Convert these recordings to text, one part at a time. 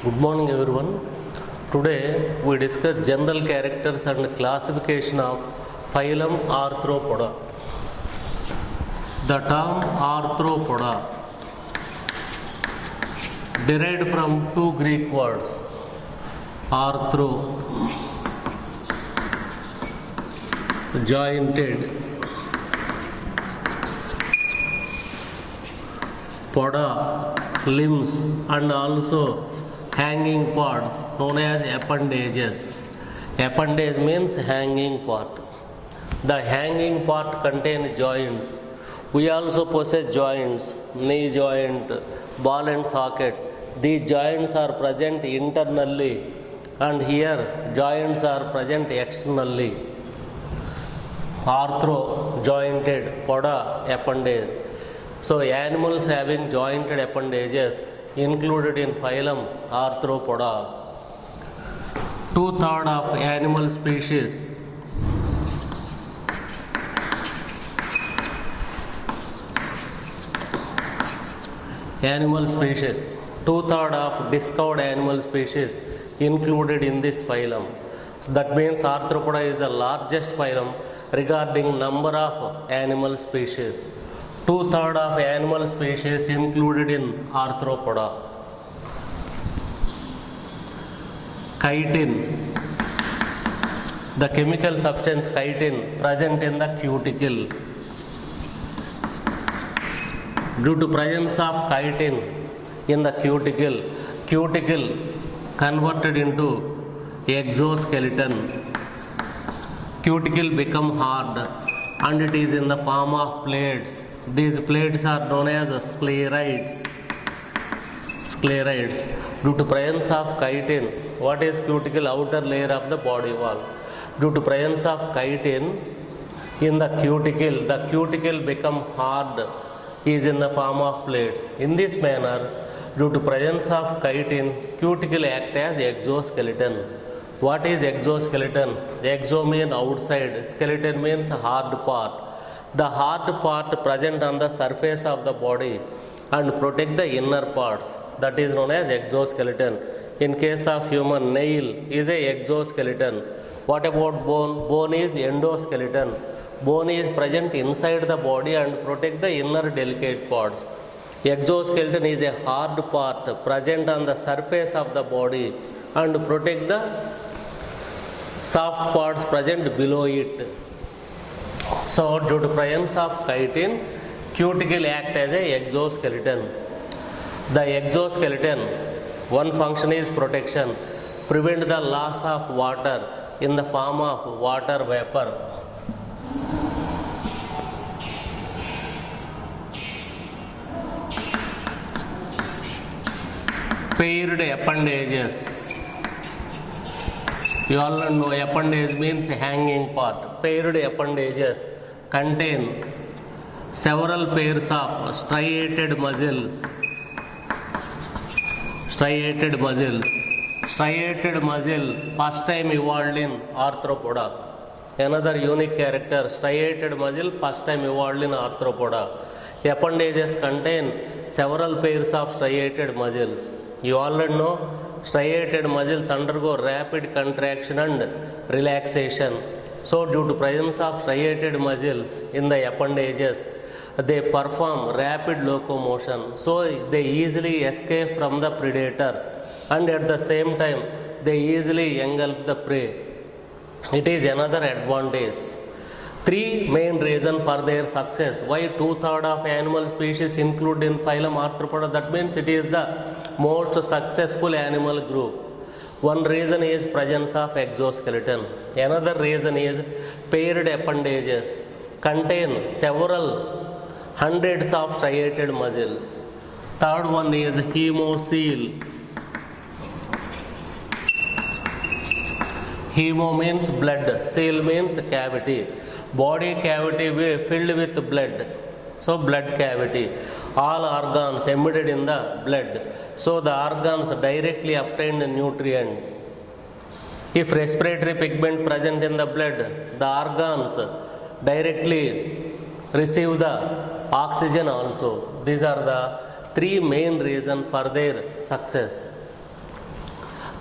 Good morning everyone. Today we discuss general characters and classification of phylum Arthropoda. The term Arthropoda derived from two Greek words, arthro, jointed, poda, limbs, and also hanging parts known as appendages. Appendage means hanging part. The hanging part contains joints. We also possess joints, knee joint, ball and socket. These joints are present internally, and here joints are present externally. Arthro, jointed, poda, appendage. So animals having jointed appendages included in phylum Arthropoda. 2/3 of animal species two-thirds of discovered animal species included in this phylum. That means Arthropoda is the largest phylum regarding number of animal species. 2/3 of animal species included in Arthropoda. Chitin, the chemical substance chitin present in the cuticle. Due to presence of chitin in the cuticle converted into exoskeleton. Cuticle become hard and it is in the form of plates. These plates are known as sclerites. Due to presence of chitin, what is cuticle? Outer layer of the body wall. Due to presence of chitin in the cuticle become hard, is in the form of plates. In this manner, due to presence of chitin, cuticle act as exoskeleton. What is exoskeleton? Exo means outside, skeleton means hard part. The hard part present on the surface of the body and protect the inner parts. That is known as exoskeleton. In case of human, nail is a exoskeleton. What about bone? Bone is endoskeleton. Bone is present inside the body and protect the inner delicate parts. Exoskeleton is a hard part present on the surface of the body and protect the soft parts present below it. So, due to presence of chitin, cuticle act as a exoskeleton. The exoskeleton, one function is protection, prevent the loss of water in the form of water vapor. Paired appendages. You all know appendage means hanging part. Paired appendages contain several pairs of striated muscles. Striated muscle first time evolved in Arthropoda. Another unique character, striated muscle first time evolved in Arthropoda. Appendages contain several pairs of striated muscles. You already know striated muscles undergo rapid contraction and relaxation. So due to presence of striated muscles in the appendages, they perform rapid locomotion. So they easily escape from the predator and at the same time they easily engulf the prey. It is another advantage. Three main reasons for their success. Why 2/3 of animal species included in phylum Arthropoda? That means it is the most successful animal group. One reason is presence of exoskeleton. Another reason is paired appendages contain several hundreds of striated muscles. Third one is hemocoel. Hemo means blood, coel means cavity. Body cavity filled with blood. So blood cavity. All organs embedded in the blood. So the organs directly obtain the nutrients. If respiratory pigment present in the blood, the organs directly receive the oxygen also. These are the three main reasons for their success.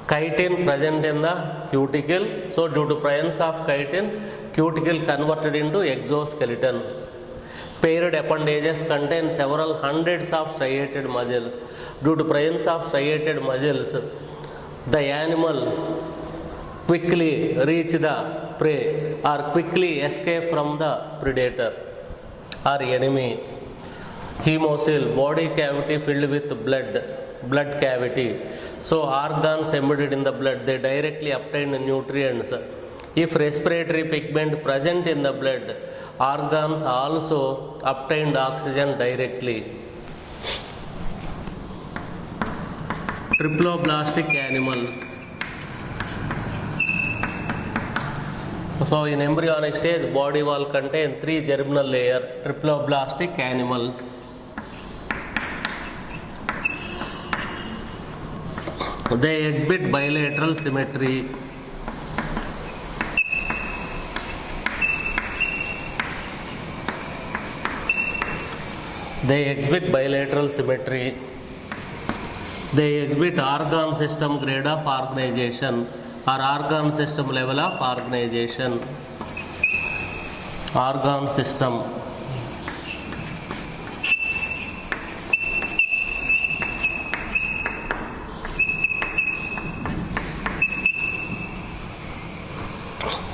Chitin present in the cuticle. So due to presence of chitin, cuticle converted into exoskeleton. Paired appendages contain several hundreds of striated muscles. Due to presence of striated muscles, the animal quickly reach the prey or quickly escape from the predator or enemy. Hemocoel, body cavity filled with blood cavity. So organs embedded in the blood, they directly obtain nutrients. If respiratory pigment present in the blood, organs also obtained oxygen directly. Triploblastic animals. So in embryonic stage, body wall contain 3 germinal layer. Triploblastic animals. They exhibit bilateral symmetry. They exhibit bilateral symmetry. They exhibit organ system grade of organization or organ system level of organization. Organ system.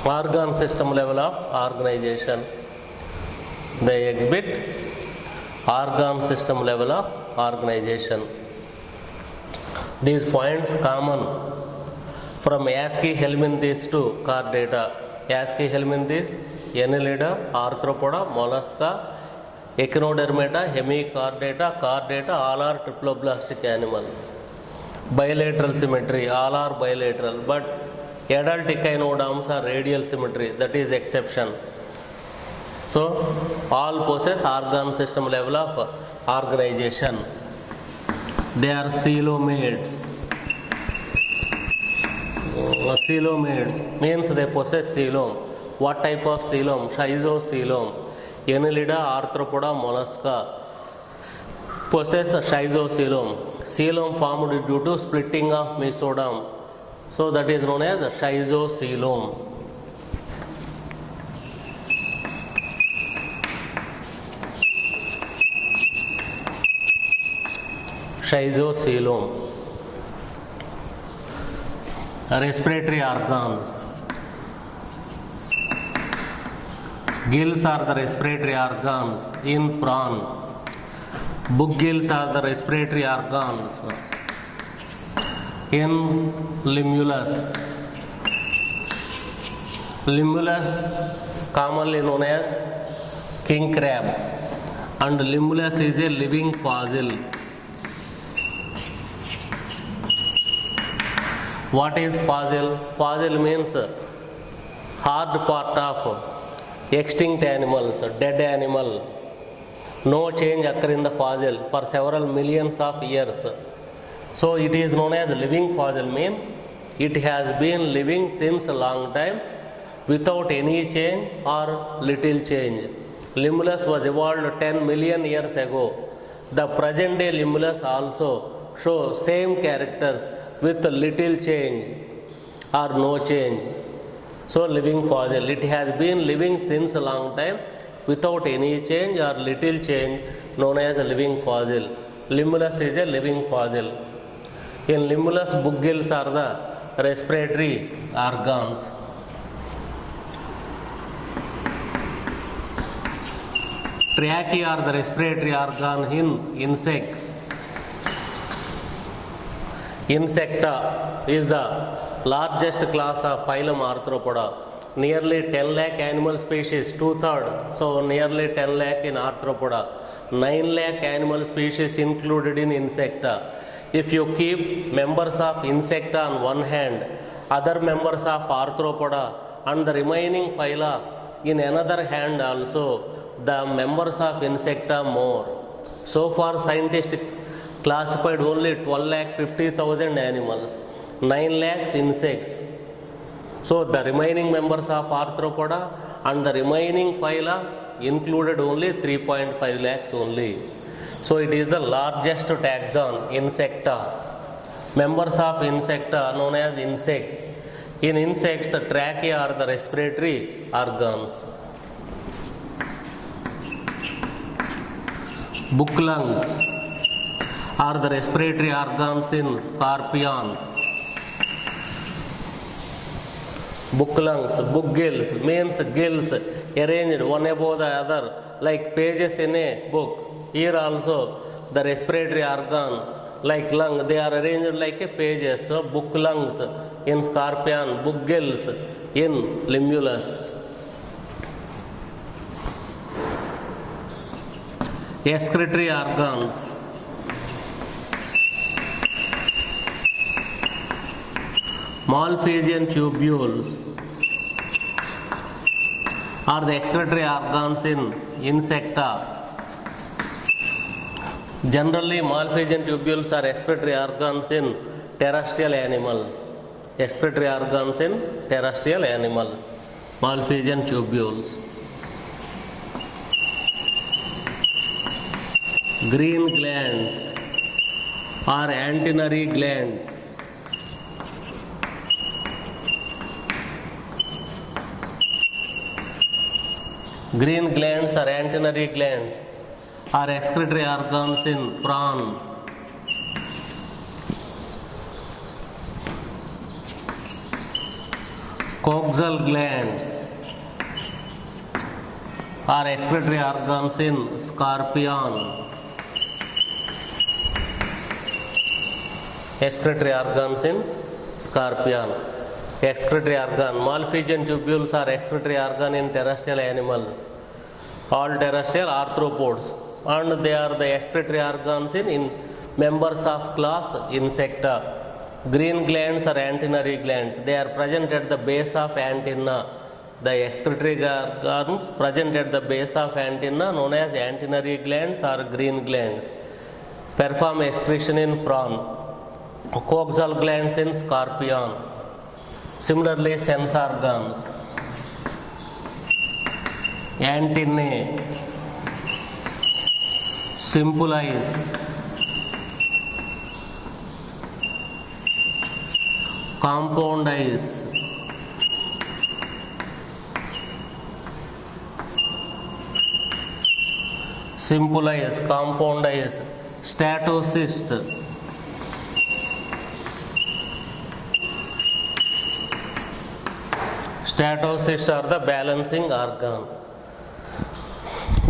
Organ system level of organization. They exhibit organ system level of organization. These points common from Aschelminthis to Chordata. Aschelminthis, Annelida, Arthropoda, Mollusca, Echinodermata, Hemichordata, Chordata, all are triploblastic animals. Bilateral symmetry, all are bilateral, but adult echinoderms are radial symmetry, that is exception. So all possess organ system level of organization. They are coelomates. Coelomates means they possess coelom. What type of coelom? Schizocoelom. Annelida, Arthropoda, Mollusca possess a schizocoelom. Coelom formed due to splitting of mesoderm. So that is known as schizocoelom. Schizocoelom. Respiratory organs. Gills are the respiratory organs in prawn. Book gills are the respiratory organs in limulus. Limulus commonly known as king crab, and limulus is a living fossil. What is fossil? Fossil means hard part of extinct animals, dead animal. No change occur in the fossil for several millions of years. So it is known as living fossil, means it has been living since a long time without any change or little change. Limulus was evolved 10 million years ago. The present day limulus also show same characters with little change or no change. So living fossil, it has been living since a long time without any change or little change, known as a living fossil. Limulus is a living fossil. In limulus, book gills are the respiratory organs. Tracheae are the respiratory organ in insects. Insecta is the largest class of phylum Arthropoda. Nearly 10 lakh animal species, 2/3. So nearly 10 lakh in Arthropoda. 9 lakh animal species included in Insecta. If you keep members of Insecta on one hand, other members of Arthropoda and the remaining phyla in another hand also, the members of Insecta more. So far scientists classified only 12,50,000 animals, 9 lakhs insects. So the remaining members of Arthropoda and the remaining phyla included only 3.5 lakhs only. So it is the largest taxon, Insecta. Members of insecta known as insects. In insects, the trachea are the respiratory organs. Book lungs are the respiratory organs in scorpion. Book lungs, book gills means gills arranged one above the other like pages in a book. Here also the respiratory organ like lung, they are arranged like a pages. So book lungs in scorpion, book gills in limulus. Excretory organs. Malphizian tubules are the excretory organs in insecta. Generally, Malphizian tubules are excretory organs in terrestrial animals. Excretory organs in terrestrial animals. Malphizian tubules. Green glands are antennary glands. Green glands or antennary glands are excretory organs in prawn. Coxal glands are excretory organs in scorpion. Excretory organs in scorpion. Excretory organ. Malphizian tubules are excretory organ in terrestrial animals. All terrestrial arthropods. And they are the excretory organs in members of class Insecta. Green glands are antennary glands. They are present at the base of antenna. The excretory organs present at the base of antenna known as antennary glands or green glands. Perform excretion in prawn. Coxal glands in scorpion. Similarly, sense organs. Antennae, simple eyes, compound eyes, simple eyes, compound eyes, statocyst. Statocysts are the balancing organ.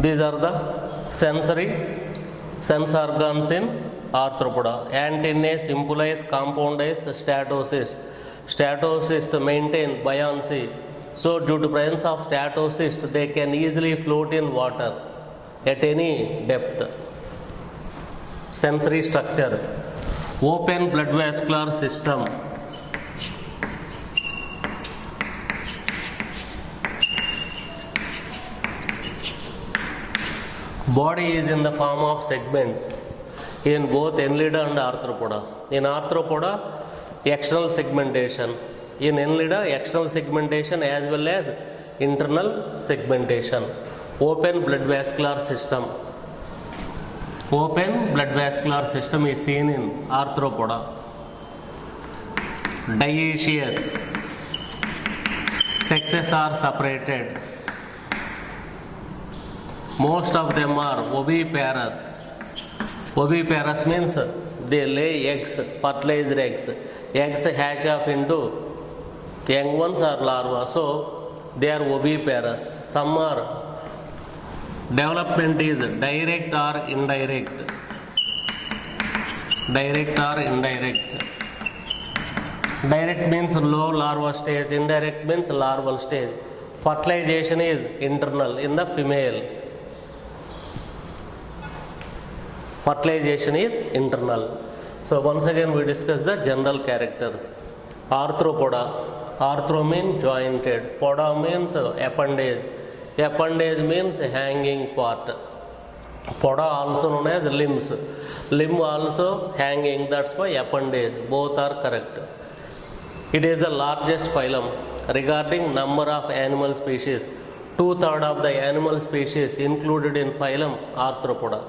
These are the sense organs in arthropoda. Antennae, simple eyes, compound eyes, statocyst. Statocysts maintain buoyancy. So due to presence of statocyst, they can easily float in water at any depth. Sensory structures. Open blood vascular system. Body is in the form of segments in both Annelida and Arthropoda. In Arthropoda, external segmentation. In Annelida, external segmentation as well as internal segmentation. Open blood vascular system. Open blood vascular system is seen in Arthropoda. Dioecious. Sexes are separated. Most of them are oviparous. Oviparous means they lay eggs, fertilized eggs. Eggs hatch up into young ones or larvae. So they are oviparous. Some are development is direct or indirect. Direct or indirect. Direct means low larval stage. Indirect means larval stage. Fertilization is internal in the female. Fertilization is internal. So once again we discuss the general characters. Arthropoda. Arthro means jointed. Poda means appendage. Appendage means hanging part. Poda also known as limbs. Limb also hanging. That's why appendage. Both are correct. It is the largest phylum regarding number of animal species. 2/3 of the animal species included in phylum Arthropoda.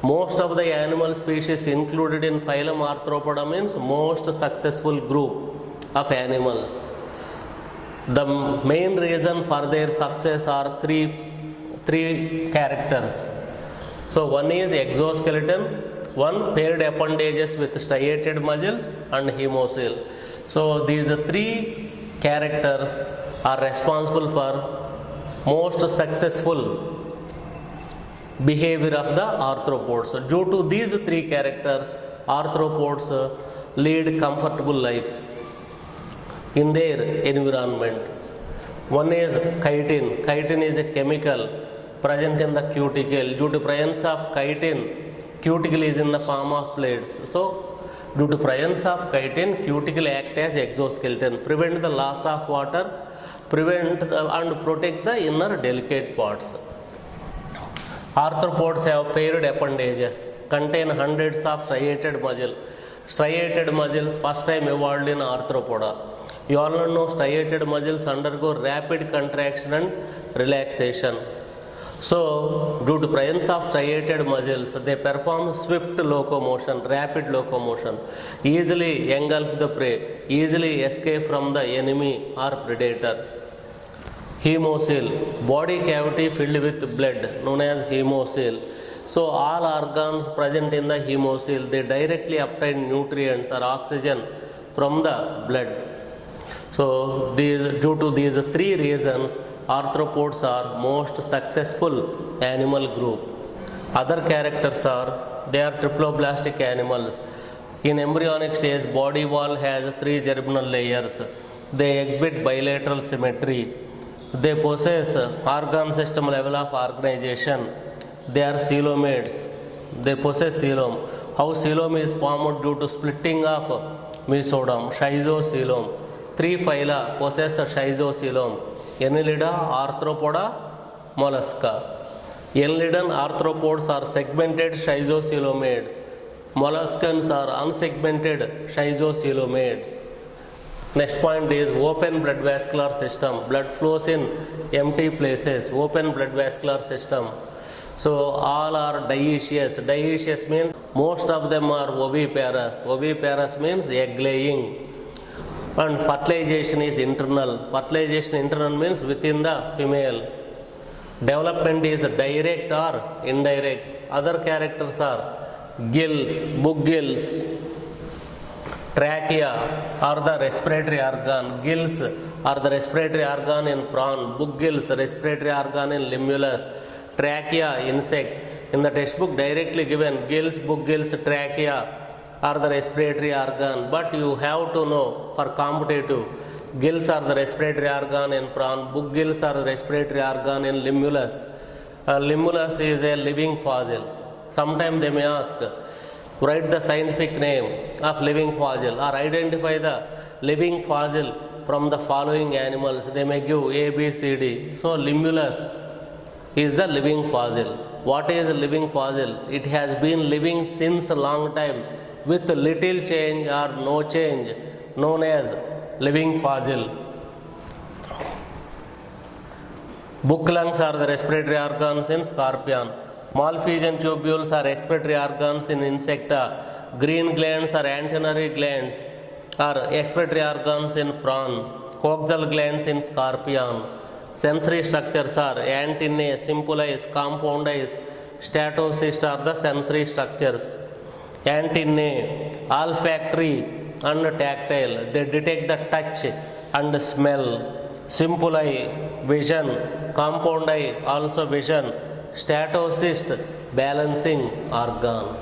Most of the animal species included in phylum Arthropoda means most successful group of animals. The main reason for their success are three characters. So one is exoskeleton, one paired appendages with striated muscles, and hemocoel. So these three characters are responsible for most successful behavior of the arthropods. Due to these three characters, arthropods lead comfortable life in their environment. One is chitin. Chitin is a chemical present in the cuticle. Due to presence of chitin, cuticle is in the form of plates. So due to presence of chitin, cuticle act as exoskeleton, prevent the loss of water, prevent and protect the inner delicate parts. Arthropods have paired appendages, contain hundreds of striated muscles. Striated muscles first time evolved in arthropoda. You all know striated muscles undergo rapid contraction and relaxation. So, due to presence of striated muscles, they perform swift locomotion, rapid locomotion, easily engulf the prey, easily escape from the enemy or predator. Hemocoel, body cavity filled with blood, known as hemocoel. So, all organs present in the hemocoel, they directly obtain nutrients or oxygen from the blood. So, due to these three reasons, arthropods are most successful animal group. Other characters are, they are triploblastic animals. In embryonic stage, body wall has three germinal layers. They exhibit bilateral symmetry. They possess organ system level of organization. They are coelomates. They possess coelom. How coelom is formed due to splitting of mesoderm, schizocoelom. Three phyla possess a schizocoelom. Annelida, Arthropoda, Mollusca. Annelidan arthropods are segmented schizocoelomates. Molluscans are unsegmented schizocoelomates. Next point is open blood vascular system. Blood flows in empty places. Open blood vascular system. So all are dioecious. Dioecious means most of them are oviparous. Oviparous means egg laying. And fertilization is internal. Fertilization internal means within the female. Development is direct or indirect. Other characters are gills, book gills, trachea are the respiratory organ, gills are the respiratory organ in prawn, book gills respiratory organ in limulus, trachea insect. In the textbook directly given gills, book gills, trachea are the respiratory organ, but you have to know for competitive, gills are the respiratory organ in prawn, book gills are the respiratory organ in limulus. Limulus is a living fossil. Sometimes they may ask, write the scientific name of living fossil or identify the living fossil from the following animals. They may give A, B, C, D. So limulus is the living fossil. What is a living fossil? It has been living since a long time with little change or no change, known as living fossil. Book lungs are the respiratory organs in scorpion. Malphizian tubules are expiratory organs in insecta. Green glands are antennary glands are expiratory organs in prawn. Coxal glands in scorpion. Sensory structures are antennae, simple eyes, compound eyes, statocyst are the sensory structures. Antennae, olfactory and tactile, they detect the touch and smell. Simple eye, vision, compound eye, also vision. Statocyst, balancing organ.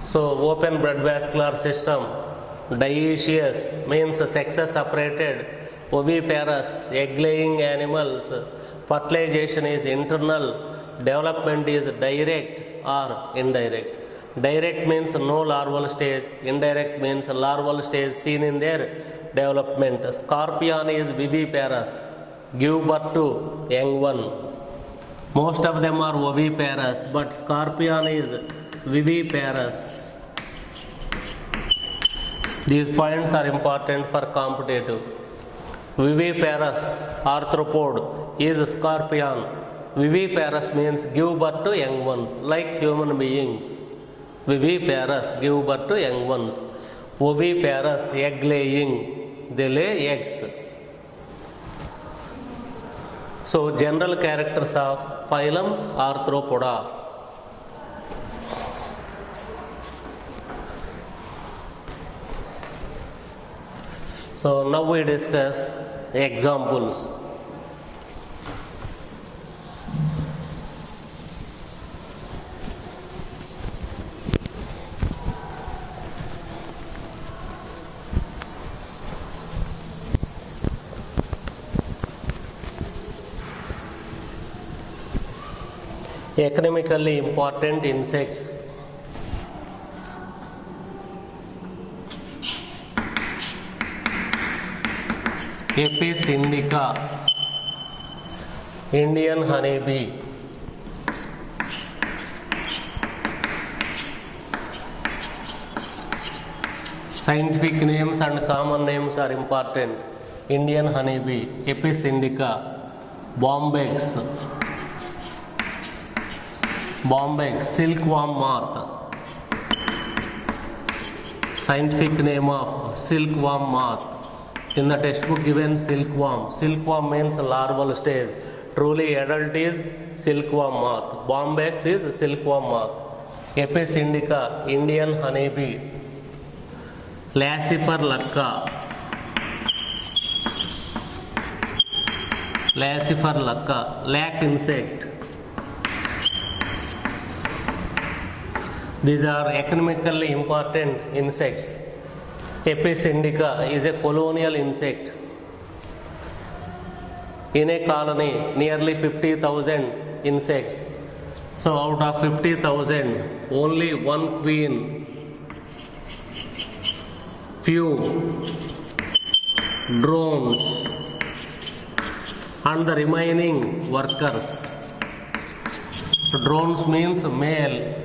So open blood vascular system, dioecious means sexes separated, oviparous, egg laying animals, fertilization is internal, development is direct or indirect. Direct means no larval stage, indirect means larval stage seen in their development. Scorpion is viviparous, give birth to young one. Most of them are oviparous, but scorpion is viviparous. These points are important for competitive. Viviparous arthropod is scorpion. Viviparous means give birth to young ones, like human beings. Viviparous, give birth to young ones. Oviparous, egg laying, they lay eggs. So general characters of phylum Arthropoda. So now we discuss examples. Economically important insects. Apis indica, Indian honeybee. Scientific names and common names are important. Indian honeybee, Apis indica, Bombyx, silkworm moth. Scientific name of silkworm moth. In the textbook given silkworm. Silkworm means larval stage. Truly adult is silkworm moth. Bombyx is silkworm moth. Apis indica, Indian honeybee. Laccifer lacca. Laccifer lacca, lac insect. These are economically important insects. Apis indica is a colonial insect. In a colony, nearly 50,000 insects. So out of 50,000, only one queen, few drones, and the remaining workers. Drones means male.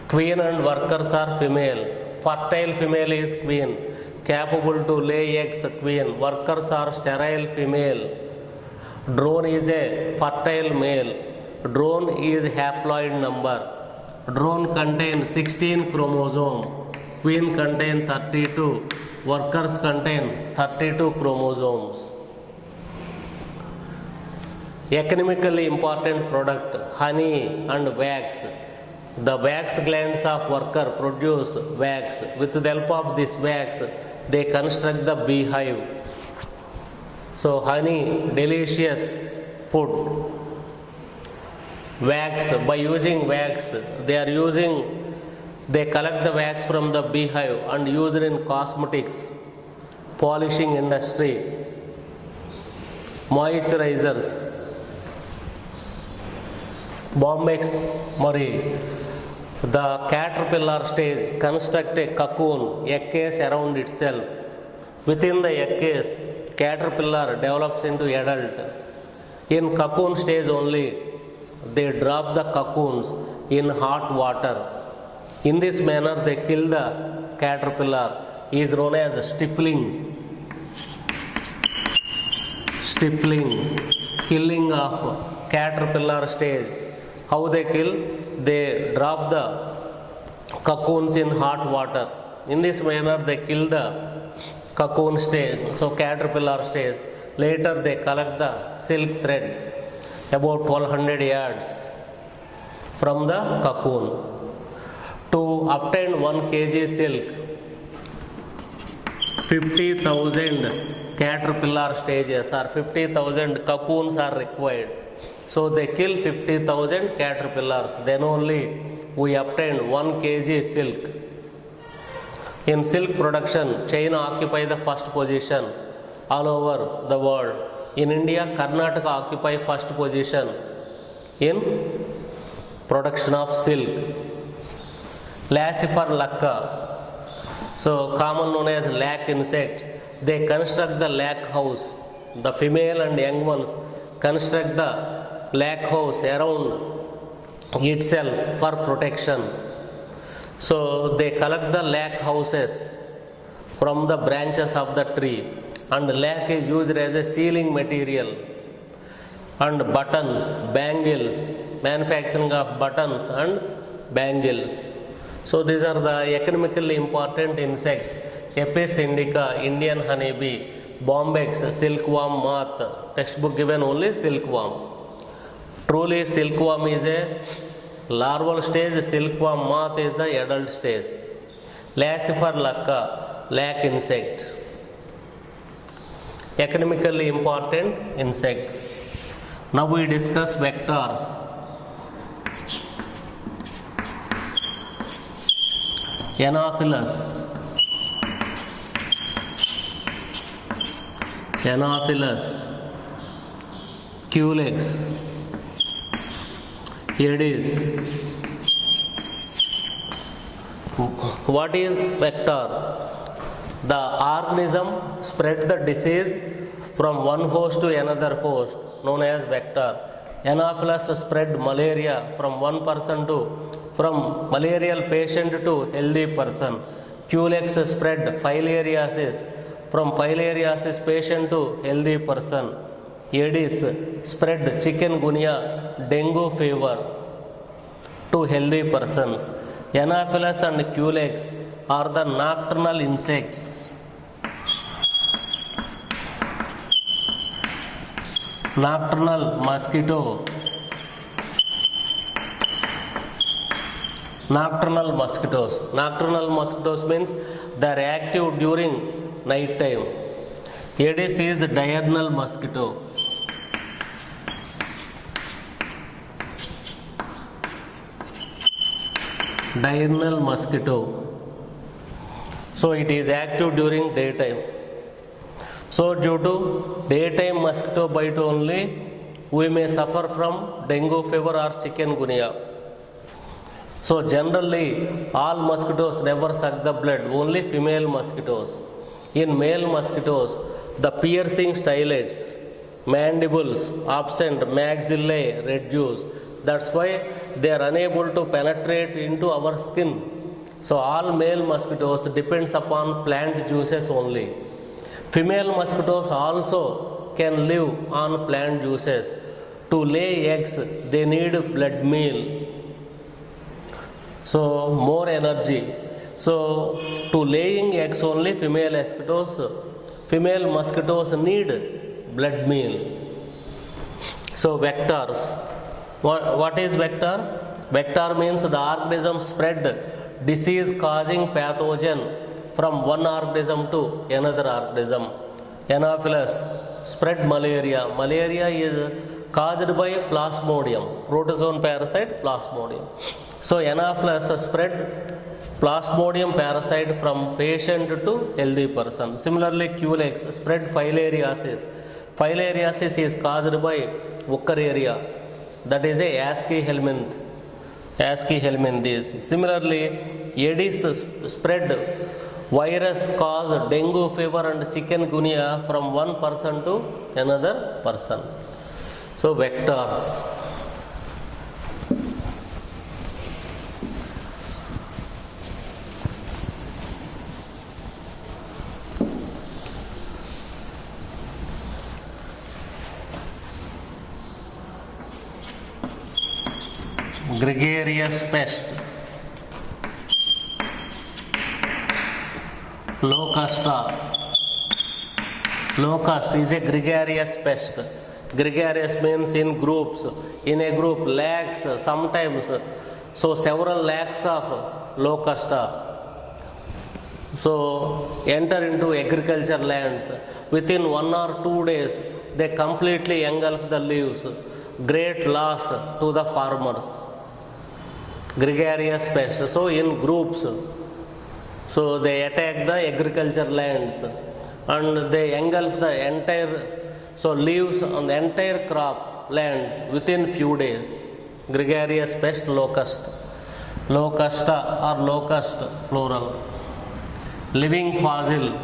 Queen and workers are female. Fertile female is queen, capable to lay eggs queen. Workers are sterile female. Drone is a fertile male. Drone is haploid number. Drone contains 16 chromosomes. Queen contain 32. Workers contain 32 chromosomes. Economically important product, honey and wax. The wax glands of worker produce wax. With the help of this wax, they construct the beehive. So honey, delicious food. Wax, by using wax, they collect the wax from the beehive and use it in cosmetics, polishing industry, moisturizers. Bombyx murray. The caterpillar stage constructs a cocoon, egg case around itself. Within the egg case, caterpillar develops into adult. In cocoon stage only, they drop the cocoons in hot water. In this manner, they kill the caterpillar. It is known as stifling. Killing of caterpillar stage. How they kill? They drop the cocoons in hot water. In this manner, they kill the cocoon stage, so caterpillar stage. Later, they collect the silk thread, about 1200 yards from the cocoon. To obtain 1 kg silk, 50,000 caterpillar stages or 50,000 cocoons are required. So they kill 50,000 caterpillars. Then only we obtain 1 kg silk. In silk production, China occupy the first position all over the world. In India, Karnataka occupy first position in production of silk. Laccifer lacca, so common known as lac insect. They construct the lac house. The female and young ones construct the lac house around itself for protection. So they collect the lac houses from the branches of the tree, and lac is used as a sealing material. and buttons, bangles, manufacturing of buttons and bangles. So these are the economically important insects. Apis indica, Indian honeybee, bombyx, silkworm moth. Textbook given only silkworm. Truly silkworm is a larval stage, silkworm moth is the adult stage. Laccifer lacca, lac insect. Economically important insects. Now we discuss vectors. Anopheles, Culex, Aedes. What is vector? The organism spread the disease from one host to another host, known as vector. Anopheles spread malaria from from malarial patient to healthy person. Culex spread filariasis from filariasis patient to healthy person. Aedes spread chikungunya, dengue fever to healthy persons. Anopheles and Culex are the nocturnal insects. Nocturnal mosquito. Nocturnal mosquitoes. Nocturnal mosquitoes means they are active during night time. Aedes is diurnal mosquito. Diurnal mosquito. So it is active during daytime. So due to daytime mosquito bite only, we may suffer from dengue fever or chikungunya. So generally all mosquitoes never suck the blood, only female mosquitoes. In male mosquitoes, the piercing styletes, mandibles absent, maxillae reduced. That's why they are unable to penetrate into our skin. So all male mosquitoes depends upon plant juices only. Female mosquitoes also can live on plant juices. To lay eggs, they need blood meal. So more energy. So to laying eggs only female mosquitoes need blood meal. So vectors. What is vector? Vector means the organism spread disease causing pathogen from one organism to another organism. Anopheles spread malaria. Malaria is caused by plasmodium, protozoan parasite plasmodium. So Anopheles spread plasmodium parasite from patient to healthy person. Similarly Culex spread filariasis. Filariasis is caused by Wuchereria, that is a Asci helminths. Similarly Aedes spread virus caused dengue fever and chikungunya from one person to another person. So vectors. Gregarious pest. Locusta. Locust is a gregarious pest. Gregarious means in groups. In a group, lakhs, sometimes. So several lakhs of locusta. So enter into agriculture lands. Within 1 or 2 days, they completely engulf the leaves. Great loss to the farmers. Gregarious pest. So in groups. So they attack the agriculture lands and they engulf the entire, so leaves on the entire crop lands within few days. Gregarious pest, locust. Locusta or locust plural. Living fossil.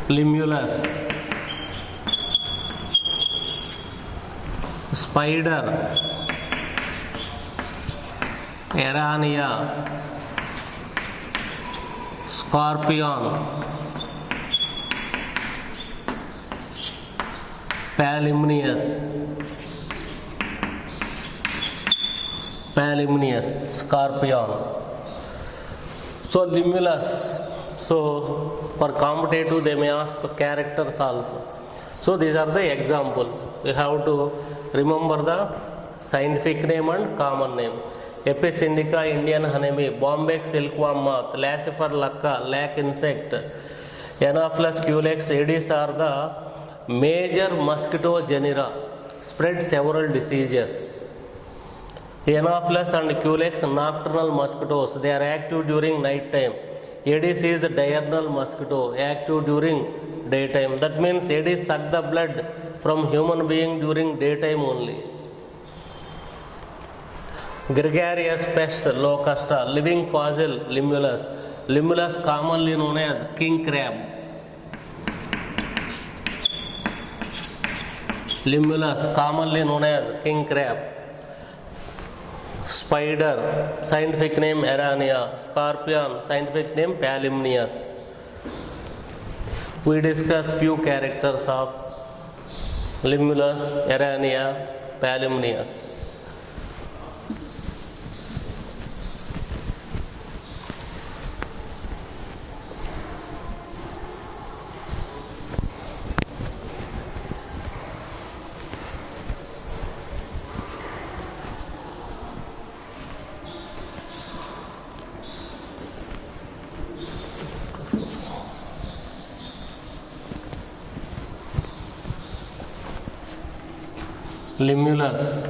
Limulus. Spider. Arania, scorpion, Palimnius, scorpion. So limulus. So for competitive they may ask characters also. So these are the examples. You have to remember the scientific name and common name. Apis indica, Indian honeybee, Bombyx silkworm moth, Laccifer lacca, lac insect, Anopheles culex, Aedes are the major mosquito genera, spread several diseases. Anopheles and culex nocturnal mosquitoes, they are active during night time. Aedes is a diurnal mosquito, active during daytime. That means Aedes suck the blood from human being during daytime only. Gregarious pest Locusta, living fossil Limulus. Limulus commonly known as king crab. Limulus commonly known as king crab. Spider, scientific name Arania. Scorpion, scientific name Palimnius. We discuss few characters of Limulus, Arania, Palimnius. Limulus.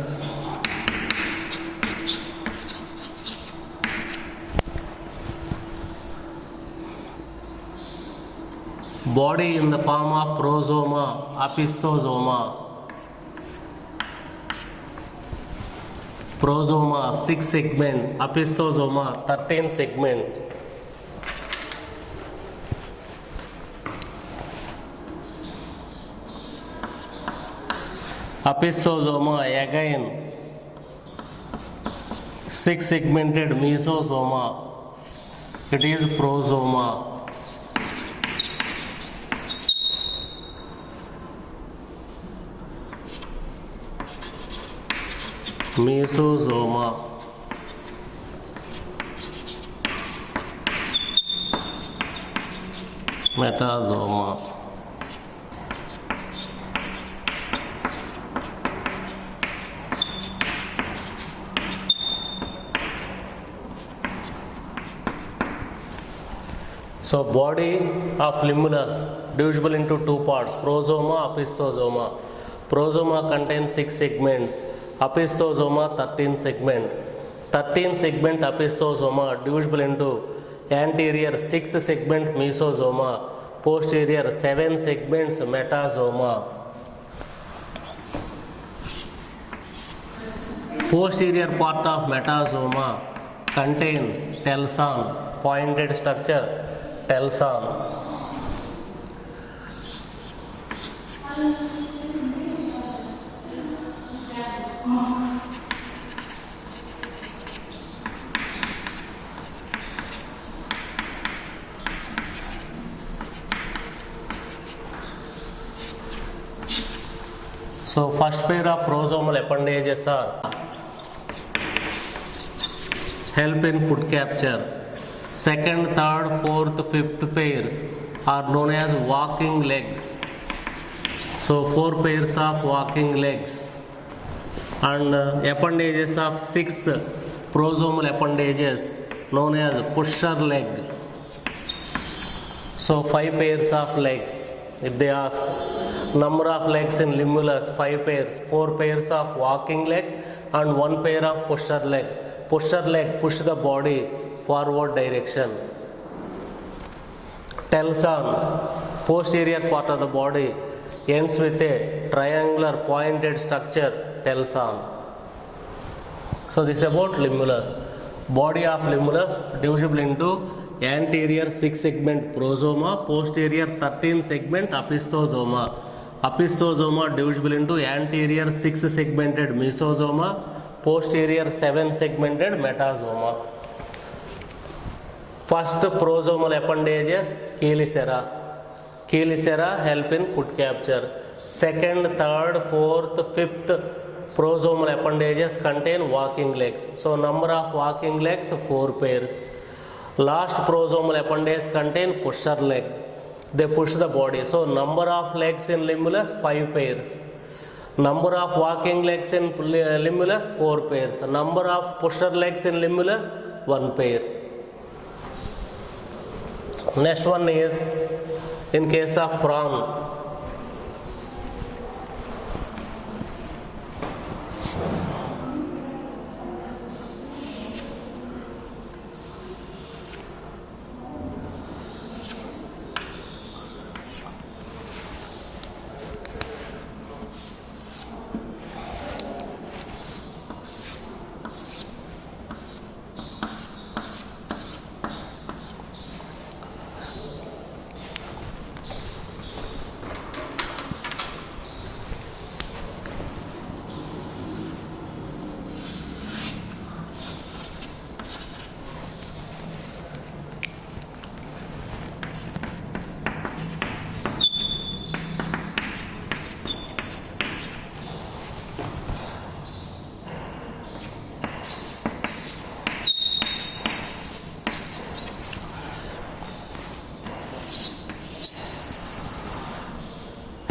Body in the form of prosoma, opistosoma. Prosoma 6 segments, opistosoma 13 segments. Opistosoma again 6 segmented mesosoma. It is prosoma. Mesosoma. Metasoma. So body of Limulus divisible into two parts, prosoma, opistosoma. Prosoma contains 6 segments, opistosoma 13 segment. 13 segment opistosoma divisible into anterior 6 segment mesosoma, posterior 7 segments metasoma. Posterior part of metasoma contain telson, pointed structure, telson. So first pair of prosomal appendages are help in food capture. Second, third, fourth, fifth pairs are known as walking legs. So 4 pairs of walking legs, and appendages of 6 prosomal appendages known as pusher leg. So 5 pairs of legs. If they ask number of legs in Limulus, 5 pairs, 4 pairs of walking legs and 1 pair of pusher leg. Pusher leg push the body forward direction. Telson, posterior part of the body, ends with a triangular pointed structure, telson. So this is about Limulus. Body of Limulus divisible into anterior 6 segment prosoma, posterior 13 segment opistosoma. Opistosoma divisible into anterior 6 segmented mesosoma, posterior 7 segmented metasoma. First prosomal appendages Chelicera. Chelicera help in food capture. Second, third, fourth, fifth prosomal appendages contain walking legs. So number of walking legs 4 pairs. Last prosomal appendage contain pusher leg. They push the body. So number of legs in limulus 5 pairs. Number of walking legs in limulus 4 pairs. Number of pusher legs in limulus 1 pair. Next one is in case of prawn.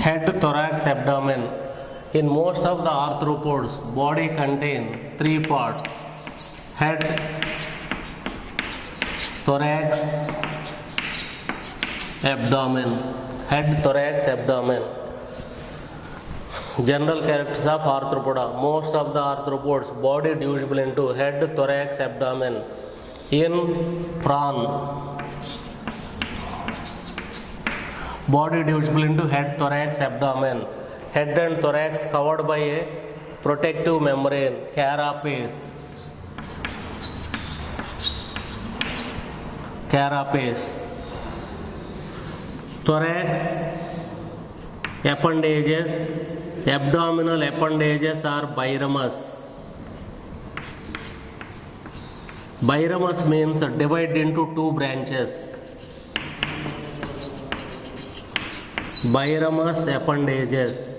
Head, thorax, abdomen. In most of the arthropods, body contain 3 parts: head, thorax, abdomen. Head, thorax, abdomen. General characters of arthropoda. Most of the arthropods, body divisible into head, thorax, abdomen. In prawn, body divisible into head, thorax, abdomen. Head and thorax covered by a protective membrane, carapace. Carapace. Thorax appendages, abdominal appendages are biramous. Biramous means divide into 2 branches. Biramous appendages.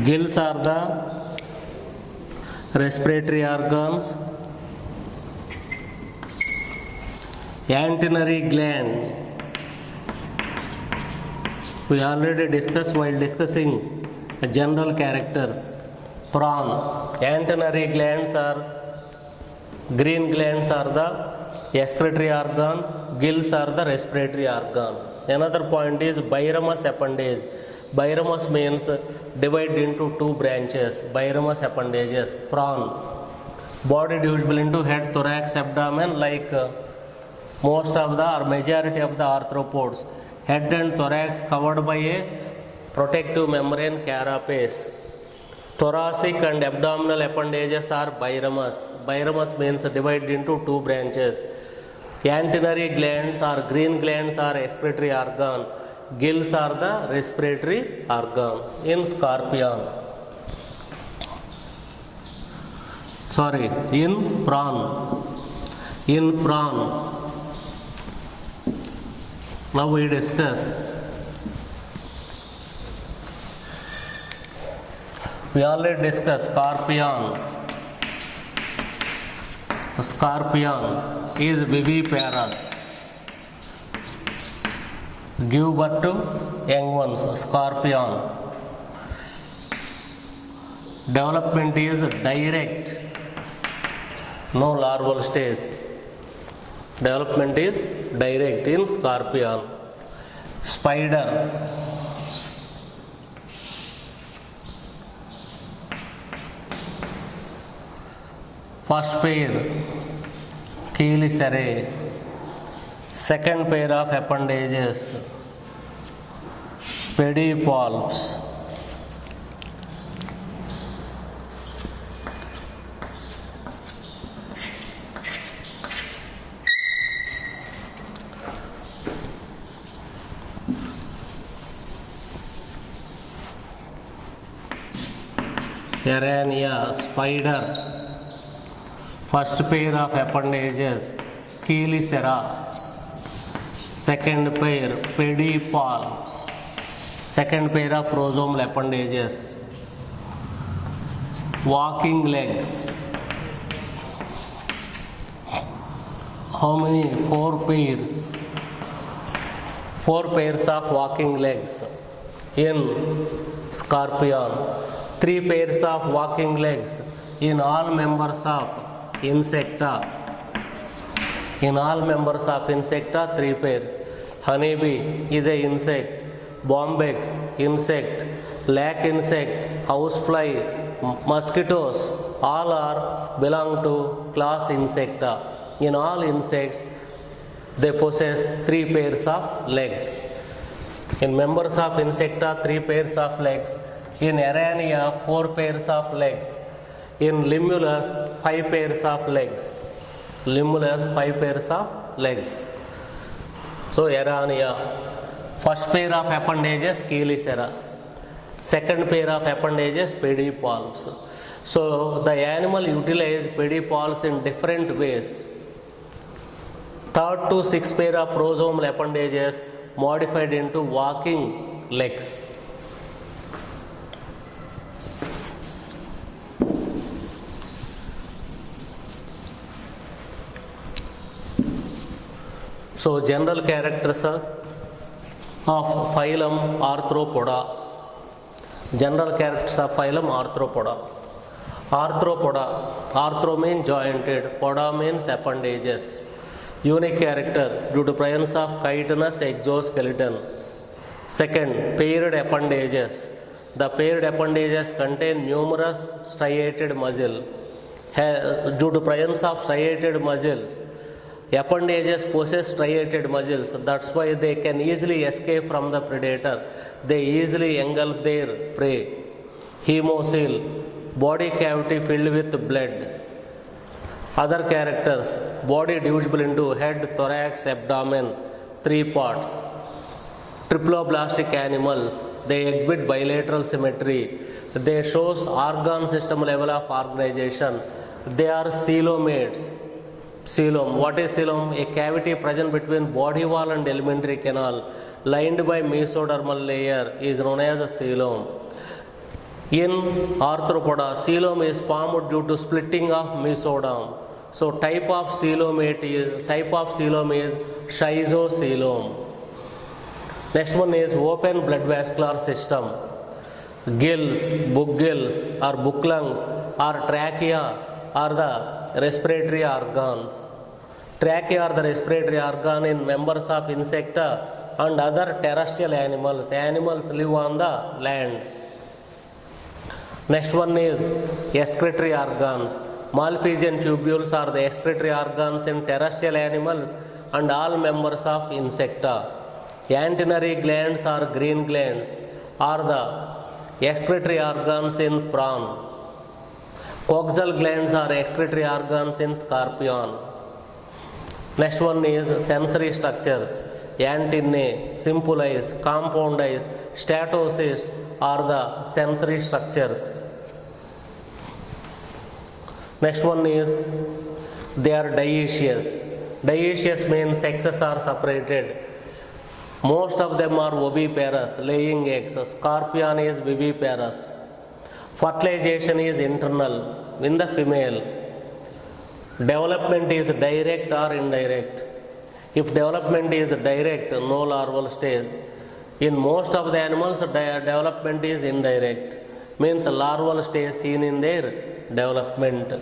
Gills are the respiratory organs. Antennary gland. We already discussed while discussing general characters. Prawn. Antennary glands are green glands are the excretory organ, gills are the respiratory organ. Another point is biramous appendage. Biramous means divide into 2 branches. Biramous appendages. Prawn. Body divisible into head, thorax, abdomen, like most of the or majority of the arthropods. Head and thorax covered by a protective membrane, carapace. Thoracic and abdominal appendages are biramous. Biramous means divided into 2 branches. Antennary glands or green glands are excretory organ. Gills are the respiratory organs. In scorpion. In prawn. In prawn. Now we discuss. We already discussed scorpion. Scorpion is viviparous. Give birth to young ones. Scorpion. Development is direct. No larval stage. Development is direct in scorpion. Spider. First pair, chelicerae. Second pair of appendages, pedipalps. Arania, spider. First pair of appendages, Chelicera. Second pair pedipalps. Second pair of prosomal appendages. Walking legs. How many? 4 pairs. 4 pairs of walking legs in scorpion. 3 pairs of walking legs in all members of insecta. In all members of insecta, 3 pairs. Honeybee is a insect. Bombyx, insect. Lac insect, housefly, mosquitoes, all are belong to class insecta. In all insects, they possess 3 pairs of legs. In members of insecta, 3 pairs of legs. In Araneae, 4 pairs of legs. In Limulus, 5 pairs of legs. Limulus, 5 pairs of legs. So Araneae. First pair of appendages, Chelicera. Second pair of appendages, pedipalps. So the animal utilizes pedipalps in different ways. Third to 6th pair of prosomal appendages modified into walking legs. So general characters of phylum Arthropoda. General characters of phylum Arthropoda. Arthropoda. Arthro means jointed, poda means appendages. Unique character due to presence of chitinous exoskeleton. Second, paired appendages. The paired appendages contain numerous striated muscle. Due to presence of striated muscles, appendages possess striated muscles. That's why they can easily escape from the predator. They easily engulf their prey. Hemocoel, body cavity filled with blood. Other characters, body divisible into head, thorax, abdomen, 3 parts. Triploblastic animals, they exhibit bilateral symmetry. They shows organ system level of organization. They are coelomates. Coelom. What is coelom? A cavity present between body wall and alimentary canal, lined by mesodermal layer, is known as a coelom. In Arthropoda, coelom is formed due to splitting of mesoderm. So type of coelom is schizocoelom. Next one is open blood vascular system. Gills, book gills or book lungs or trachea are the respiratory organs. Trachea are the respiratory organ in members of insecta and other terrestrial animals. Animals live on the land. Next one is excretory organs. Malphizian tubules are the excretory organs in terrestrial animals and all members of insecta. Antennary glands or green glands are the excretory organs in prawn. Coxal glands are excretory organs in scorpion. Next one is sensory structures. Antennae, simple eyes, compound eyes, statocysts are the sensory structures. Next one is they are dioecious. Dioecious means sexes are separated. Most of them are oviparous, laying eggs. Scorpion is viviparous. Fertilization is internal in the female. Development is direct or indirect. If development is direct, no larval stage. In most of the animals, development is indirect. Means larval stage seen in their development.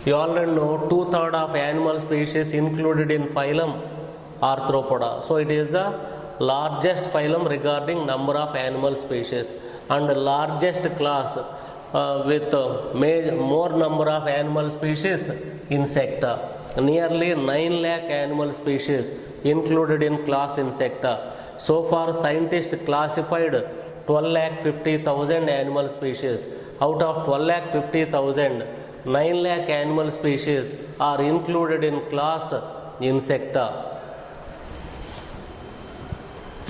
You already know 2/3 of animal species included in phylum Arthropoda. So it is the largest phylum regarding number of animal species and largest class with more number of animal species Insecta. Nearly 9 lakh animal species included in class Insecta. So far scientists classified 12,50,000 animal species. Out of 12,50,000, 9 lakh animal species are included in class Insecta.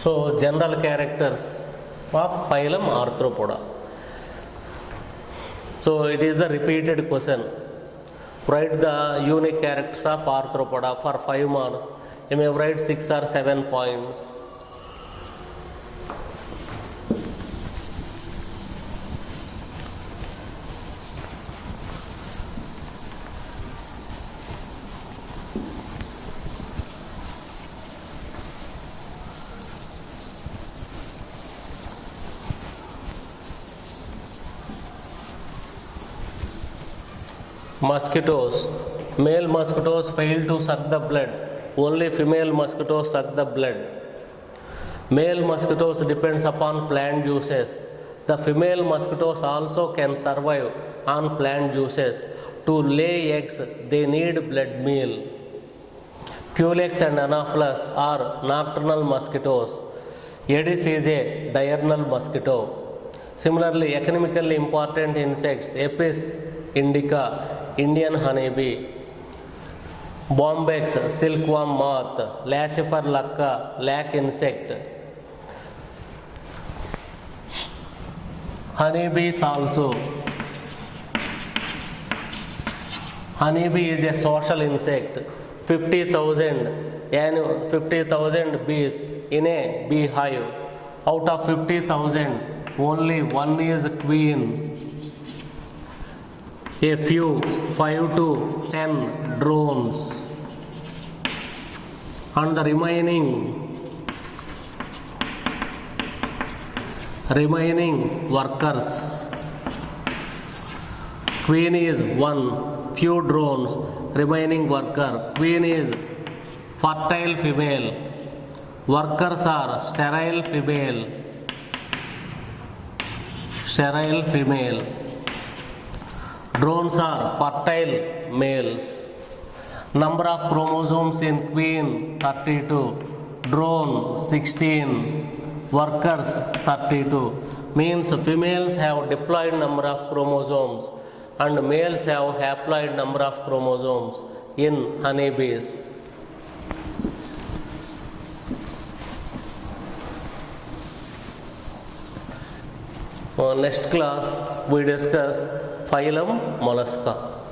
So general characters of phylum Arthropoda. So it is a repeated question. Write the unique characters of arthropoda for 5 marks. You may write 6 or 7 points. Mosquitoes. Male mosquitoes fail to suck the blood. Only female mosquitoes suck the blood. Male mosquitoes depends upon plant juices. The female mosquitoes also can survive on plant juices. To lay eggs, they need blood meal. Culex and Anopheles are nocturnal mosquitoes. Aedes is a diurnal mosquito. Similarly, economically important insects, Apis indica, Indian honeybee, Bombyx, silkworm moth, Laccifer lacca, lac insect. Honeybees also. Honeybee is a social insect. 50,000 bees in a beehive. Out of 50,000, only one is queen. A few 5 to 10 drones, and the remaining workers. Queen is one, few drones, remaining worker. Queen is fertile female, workers are sterile female. Drones are fertile males. Number of chromosomes in queen 32, drone 16, workers 32. Means females have diploid number of chromosomes and males have haploid number of chromosomes in honeybees. Next class we discuss phylum Mollusca.